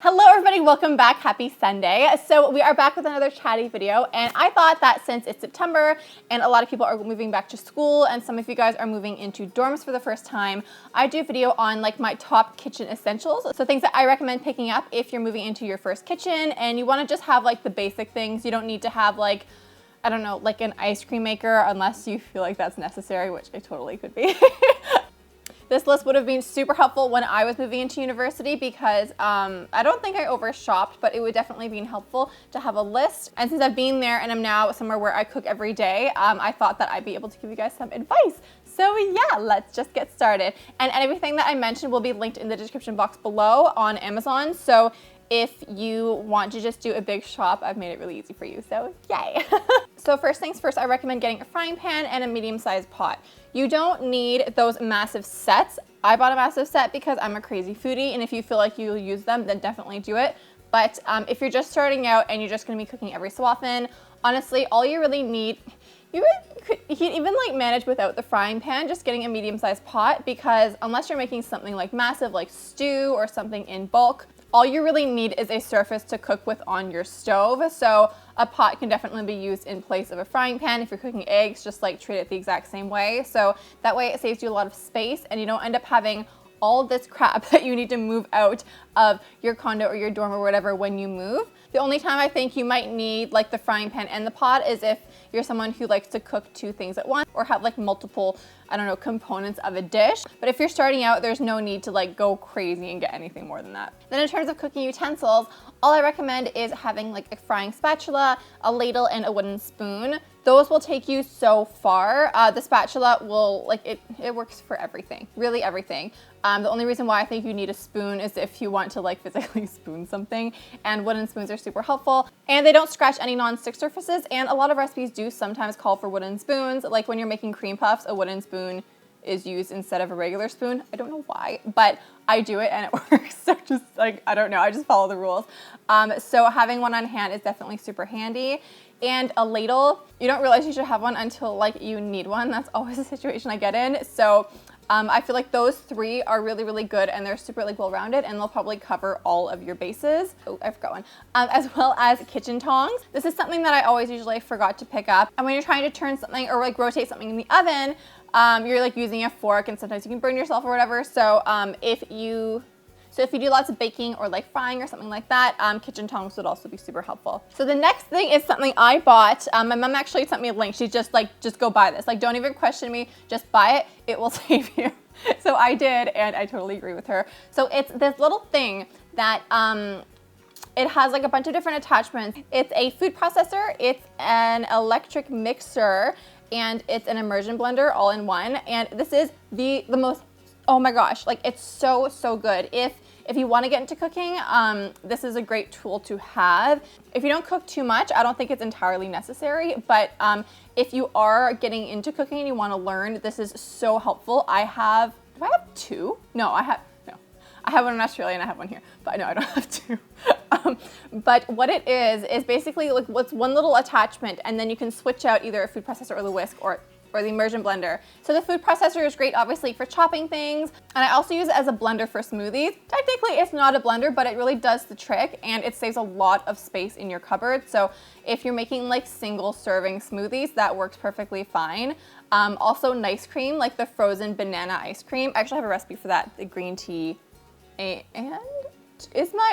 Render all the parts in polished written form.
Hello everybody, welcome back. Happy Sunday. So we are back with another chatty video, and I thought that since it's September and a lot of people are moving back to school and some of you guys are moving into dorms for the first time, I do a video on like my top kitchen essentials. So things that I recommend picking up if you're moving into your first kitchen and you want to just have like the basic things. You don't need to have like, I don't know, like an ice cream maker unless you feel like that's necessary, which it totally could be. This list would have been super helpful when I was moving into university because I don't think I overshopped, but it would definitely be helpful to have a list. And since I've been there and I'm now somewhere where I cook every day, I thought that I'd be able to give you guys some advice. So yeah, let's just get started. And everything that I mentioned will be linked in the description box below on Amazon. So if you want to just do a big shop, I've made it really easy for you, so yay. So first things first, I recommend getting a frying pan and a medium-sized pot. You don't need those massive sets. I bought a massive set because I'm a crazy foodie, and if you feel like you'll use them, then definitely do it. But if you're just starting out and you're just gonna be cooking every so often, honestly, all you really need, you can even like manage without the frying pan, just getting a medium-sized pot, because unless you're making something like massive, like stew or something in bulk, all you really need is a surface to cook with on your stove. So a pot can definitely be used in place of a frying pan. If you're cooking eggs, just like treat it the exact same way. So that way it saves you a lot of space and you don't end up having all this crap that you need to move out of your condo or your dorm or whatever when you move. The only time I think you might need like the frying pan and the pot is if you're someone who likes to cook two things at once or have like multiple, I don't know, components of a dish. But if you're starting out, there's no need to like go crazy and get anything more than that. Then in terms of cooking utensils, all I recommend is having like a frying spatula, a ladle, and a wooden spoon. Those will take you so far. The spatula will, like, it works for everything, really everything. The only reason why I think you need a spoon is if you want to like physically spoon something, and wooden spoons are super helpful. And they don't scratch any non-stick surfaces, and a lot of recipes do sometimes call for wooden spoons. Like when you're making cream puffs, a wooden spoon is used instead of a regular spoon. I don't know why, but I do it and it works. So just like, I don't know, I just follow the rules. So having one on hand is definitely super handy. And a ladle, you don't realize you should have one until like you need one. That's always a situation I get in. So I feel like those three are really, really good and they're super like well-rounded and they'll probably cover all of your bases. Oh, I forgot one. As well as kitchen tongs. This is something that I always usually forgot to pick up. And when you're trying to turn something or like rotate something in the oven, you're like using a fork and sometimes you can burn yourself or whatever. So if you do lots of baking or like frying or something like that, kitchen tongs would also be super helpful. So the next thing is something I bought. My mom actually sent me a link. She's just like, just go buy this. Like, don't even question me, just buy it. It will save you. So I did, and I totally agree with her. So it's this little thing that it has like a bunch of different attachments. It's a food processor, it's an electric mixer, and it's an immersion blender all in one. And this is the most, oh my gosh, like it's so, so good. If you want to get into cooking, this is a great tool to have. If you don't cook too much, I don't think it's entirely necessary, but if you are getting into cooking and you want to learn, this is so helpful. Do I have two? No, I have one in Australia and I have one here, but no, I don't have two. But what it is basically like what's one little attachment, and then you can switch out either a food processor or the whisk or the immersion blender. So the food processor is great obviously for chopping things, and I also use it as a blender for smoothies. Technically it's not a blender, but it really does the trick and it saves a lot of space in your cupboard. So if you're making like single serving smoothies, that works perfectly fine. Also nice cream, like the frozen banana ice cream. I actually have a recipe for that, the green tea, and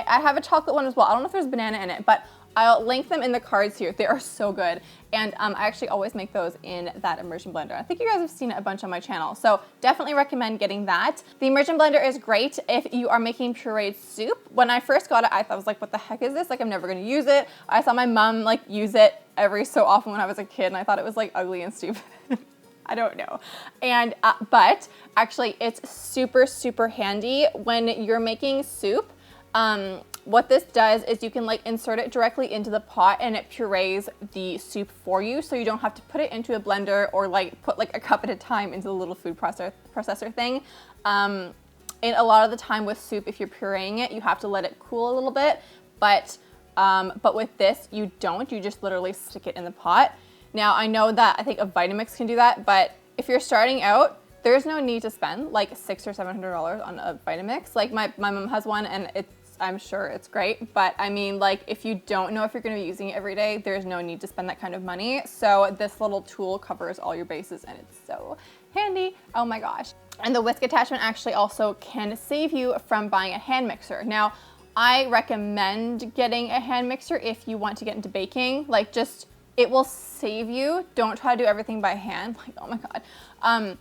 I have a chocolate one as well. I don't know if there's banana in it, but I'll link them in the cards here. They are so good. And I actually always make those in that immersion blender. I think you guys have seen it a bunch on my channel. So definitely recommend getting that. The immersion blender is great if you are making pureed soup. When I first got it, I was like, what the heck is this? Like, I'm never gonna use it. I saw my mom like use it every so often when I was a kid, and I thought it was like ugly and stupid. I don't know. And, but actually it's super, super handy when you're making soup. What this does is you can like insert it directly into the pot and it purees the soup for you, so you don't have to put it into a blender or like put like a cup at a time into the little food processor thing. And a lot of the time with soup, if you're pureeing it, you have to let it cool a little bit, but with this you don't, you just literally stick it in the pot. Now I know that I think a Vitamix can do that, but if you're starting out, there's no need to spend like $600 or $700 on a Vitamix. Like my mom has one and it's I'm sure it's great. But I mean, like, if you don't know if you're going to be using it every day, there's no need to spend that kind of money. So this little tool covers all your bases, and it's so handy. Oh my gosh. And the whisk attachment actually also can save you from buying a hand mixer. Now, I recommend getting a hand mixer if you want to get into baking. Like, just, it will save you. Don't try to do everything by hand. Like, oh my God.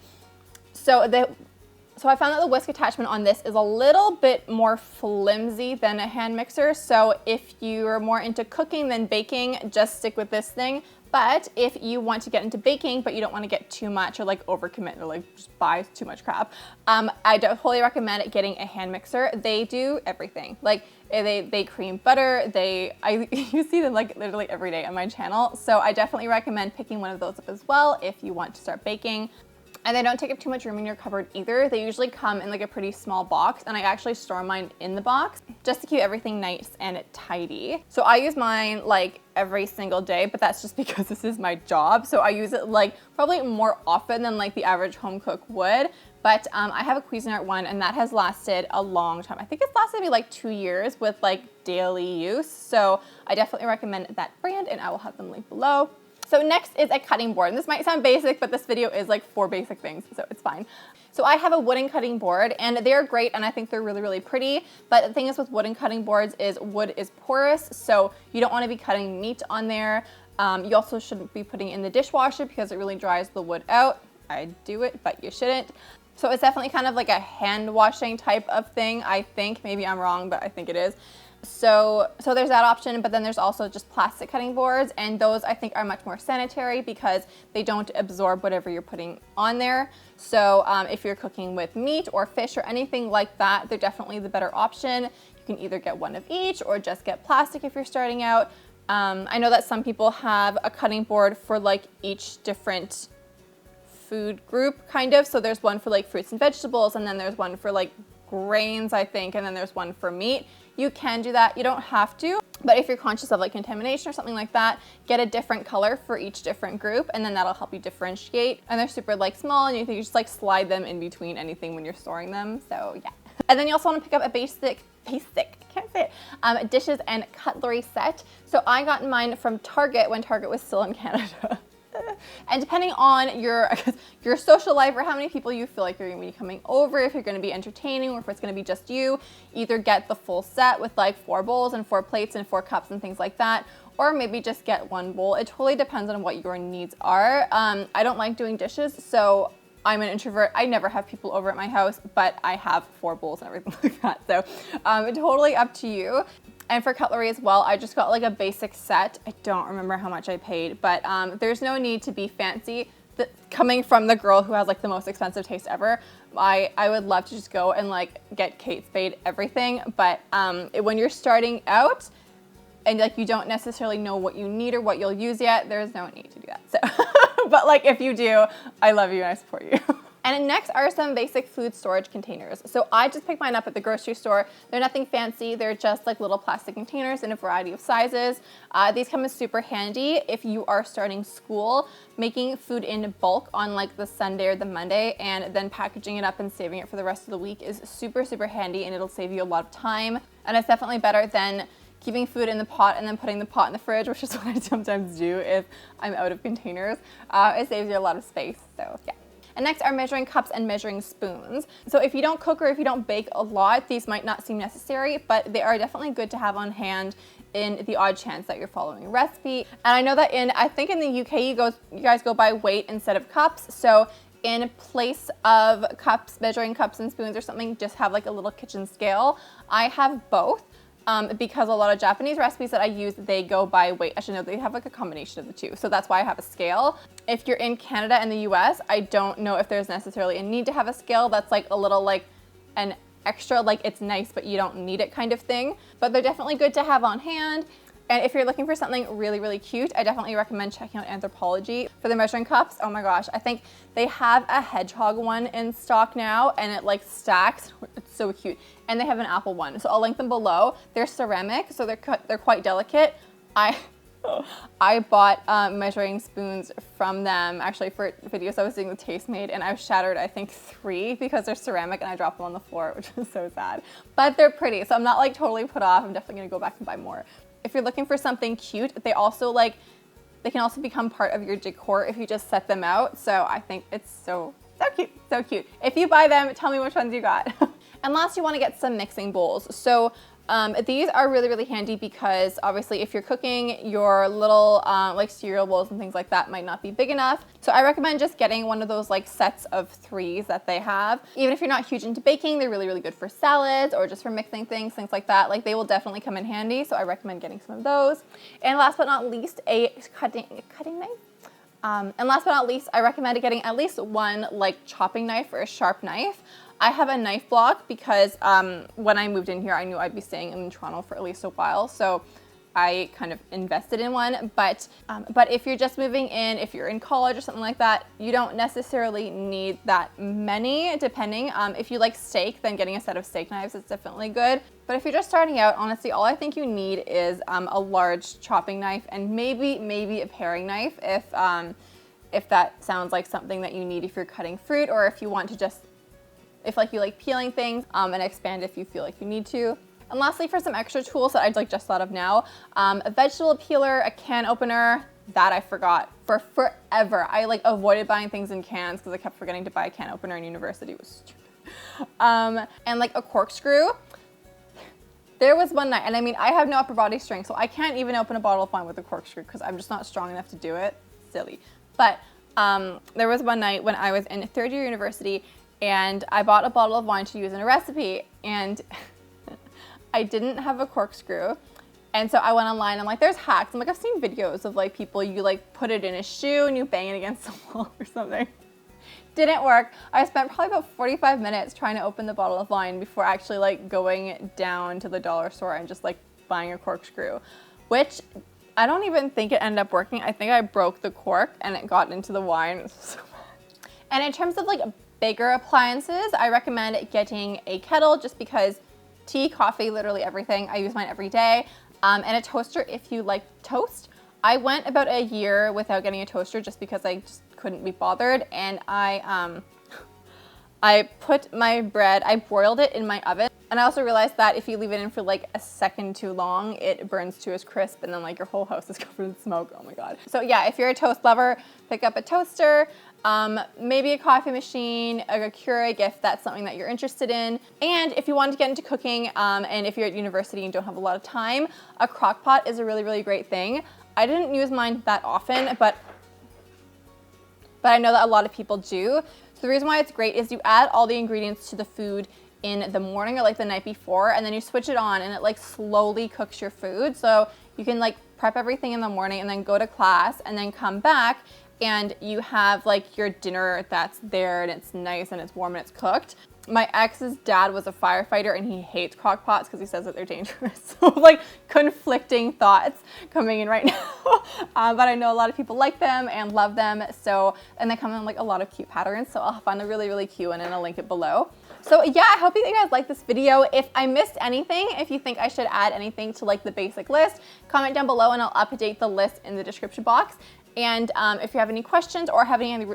So I found that the whisk attachment on this is a little bit more flimsy than a hand mixer. So if you're more into cooking than baking, just stick with this thing. But if you want to get into baking, but you don't want to get too much or like overcommit or like just buy too much crap, I totally recommend getting a hand mixer. They do everything. Like they cream butter. You see them like literally every day on my channel. So I definitely recommend picking one of those up as well if you want to start baking. And they don't take up too much room in your cupboard either. They usually come in like a pretty small box, and I actually store mine in the box just to keep everything nice and tidy. So I use mine like every single day, but that's just because this is my job. So I use it like probably more often than like the average home cook would. But I have a Cuisinart one, and that has lasted a long time. I think it's lasted me like 2 years with like daily use. So I definitely recommend that brand, and I will have them linked below. So next is a cutting board. And this might sound basic, but this video is like 4 basic things, so it's fine. So I have a wooden cutting board, and they're great, and I think they're really, really pretty. But the thing is with wooden cutting boards is wood is porous, so you don't want to be cutting meat on there. You also shouldn't be putting it in the dishwasher because it really dries the wood out. I do it, but you shouldn't. So it's definitely kind of like a hand washing type of thing, I think. Maybe I'm wrong, but I think it is. So there's that option, but then there's also just plastic cutting boards, and those I think are much more sanitary because they don't absorb whatever you're putting on there. So if you're cooking with meat or fish or anything like that, they're definitely the better option. You can either get one of each or just get plastic if you're starting out. I know that some people have a cutting board for like each different food group kind of. So there's one for like fruits and vegetables, and then there's one for like grains, I think, and then there's one for meat. You can do that, you don't have to, but if you're conscious of like contamination or something like that, get a different color for each different group, and then that'll help you differentiate. And they're super like small, and you can just like slide them in between anything when you're storing them, so yeah. And then you also want to pick up a basic, I can't say it, dishes and cutlery set. So I got mine from Target when Target was still in Canada. And depending on your social life or how many people you feel like you're going to be coming over, if you're going to be entertaining or if it's going to be just you, either get the full set with like 4 bowls and 4 plates and 4 cups and things like that, or maybe just get 1 bowl. It totally depends on what your needs are. I don't like doing dishes, so I'm an introvert. I never have people over at my house, but I have 4 bowls and everything like that. So totally up to you. And for cutlery as well, I just got like a basic set. I don't remember how much I paid, but there's no need to be fancy. Coming from the girl who has like the most expensive taste ever, I would love to just go and like get Kate Spade everything. But when you're starting out and like you don't necessarily know what you need or what you'll use yet, there's no need to do that. So, but like if you do, I love you and I support you. And next are some basic food storage containers. So I just picked mine up at the grocery store. They're nothing fancy. They're just like little plastic containers in a variety of sizes. These come in super handy if you are starting school, making food in bulk on like the Sunday or the Monday, and then packaging it up and saving it for the rest of the week is super, super handy, and it'll save you a lot of time. And it's definitely better than keeping food in the pot and then putting the pot in the fridge, which is what I sometimes do if I'm out of containers. It saves you a lot of space, so yeah. And next are measuring cups and measuring spoons. So if you don't cook or if you don't bake a lot, these might not seem necessary, but they are definitely good to have on hand in the odd chance that you're following a recipe. And I know that I think in the UK, you guys go by weight instead of cups. So in place of cups, measuring cups and spoons or something, just have like a little kitchen scale. I have both. Because a lot of Japanese recipes that I use, they go by weight. Actually, no, they have like a combination of the two. So that's why I have a scale. If you're in Canada and the US, I don't know if there's necessarily a need to have a scale. That's like a little like an extra, like it's nice, but you don't need it kind of thing. But they're definitely good to have on hand. And if you're looking for something really, really cute, I definitely recommend checking out Anthrologie for the measuring cups. Oh my gosh, I think they have a hedgehog one in stock now, and it like stacks. It's so cute. And they have an apple one, so I'll link them below. They're ceramic, so they're quite delicate. I bought measuring spoons from them actually for videos I was doing with Taste Made, and I've shattered I think 3 because they're ceramic and I dropped them on the floor, which is so sad. But they're pretty, so I'm not like totally put off. I'm definitely gonna go back and buy more. If you're looking for something cute, they can also become part of your decor if you just set them out. So I think it's so cute, so cute. If you buy them, tell me which ones you got. And last, you want to get some mixing bowls. So these are really, really handy because obviously if you're cooking, your little like cereal bowls and things like that might not be big enough. So I recommend just getting one of those like sets of 3s that they have. Even if you're not huge into baking, they're really, really good for salads or just for mixing things like that. Like they will definitely come in handy. So I recommend getting some of those. And last but not least, a cutting knife. And last but not least, I recommend getting at least one like chopping knife or a sharp knife. I have a knife block because when I moved in here, I knew I'd be staying in Toronto for at least a while. So I kind of invested in one. But if you're just moving in, if you're in college or something like that, you don't necessarily need that many, depending. If you like steak, then getting a set of steak knives is definitely good. But if you're just starting out, honestly, all I think you need is a large chopping knife and maybe a paring knife if that sounds like something that you need if you're cutting fruit, or if you want to just, if like you like peeling things, and expand if you feel like you need to. And lastly, for some extra tools that I just thought of now, a vegetable peeler, a can opener, that I forgot for forever. I like avoided buying things in cans because I kept forgetting to buy a can opener in university. It was stupid. And like a corkscrew. There was one night, and I mean, I have no upper body strength, so I can't even open a bottle of wine with a corkscrew because I'm just not strong enough to do it. Silly. But there was one night when I was in 3rd year university and I bought a bottle of wine to use in a recipe, and I didn't have a corkscrew. And so I went online, I'm like, there's hacks. I'm like, I've seen videos of like people, you like put it in a shoe and you bang it against the wall or something. Didn't work. I spent probably about 45 minutes trying to open the bottle of wine before actually like going down to the dollar store and just like buying a corkscrew, which I don't even think it ended up working. I think I broke the cork and it got into the wine. It was so bad. And in terms of like bigger appliances, I recommend getting a kettle just because tea, coffee, literally everything. I use mine every day. And a toaster if you like toast. I went about a year without getting a toaster just because I just couldn't be bothered. And I put my bread, I broiled it in my oven. And I also realized that if you leave it in for like a second too long, it burns to as crisp and then like your whole house is covered in smoke. Oh my God. So yeah, if you're a toast lover, pick up a toaster, maybe a coffee machine, a Keurig if that's something that you're interested in. And if you want to get into cooking, and if you're at university and don't have a lot of time, a crock pot is a really, really great thing. I didn't use mine that often, but I know that a lot of people do. So the reason why it's great is you add all the ingredients to the food in the morning or like the night before, and then you switch it on and it like slowly cooks your food. So you can like prep everything in the morning and then go to class and then come back and you have like your dinner that's there and it's nice and it's warm and it's cooked. My ex's dad was a firefighter and he hates crock pots because he says that they're dangerous. So like conflicting thoughts coming in right now. But I know a lot of people like them and love them. So, and they come in like a lot of cute patterns. So I'll find a really, really cute one and I'll link it below. So yeah, I hope you guys like this video. If I missed anything, if you think I should add anything to like the basic list, comment down below and I'll update the list in the description box. And if you have any questions or have any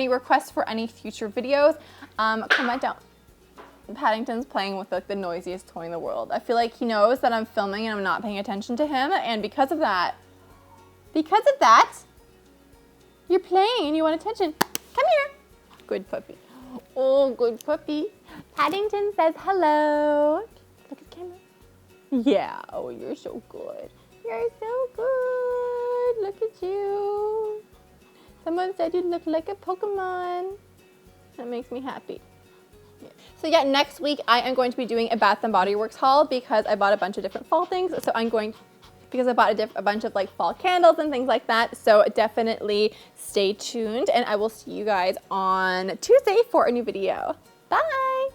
requests for any future videos, comment down. Paddington's playing with like the noisiest toy in the world. I feel like he knows that I'm filming and I'm not paying attention to him, and because of that, you're playing and you want attention. Come here. Good puppy. Oh, good puppy. Paddington says hello. Look at the camera. Yeah, oh, you're so good. You're so good. Look at you. Someone said you look like a Pokemon. That makes me happy. Yeah. So yeah, next week I am going to be doing a Bath & Body Works haul because I bought a bunch of different fall things. So because I bought a bunch of like fall candles and things like that. So definitely stay tuned and I will see you guys on Tuesday for a new video. Bye.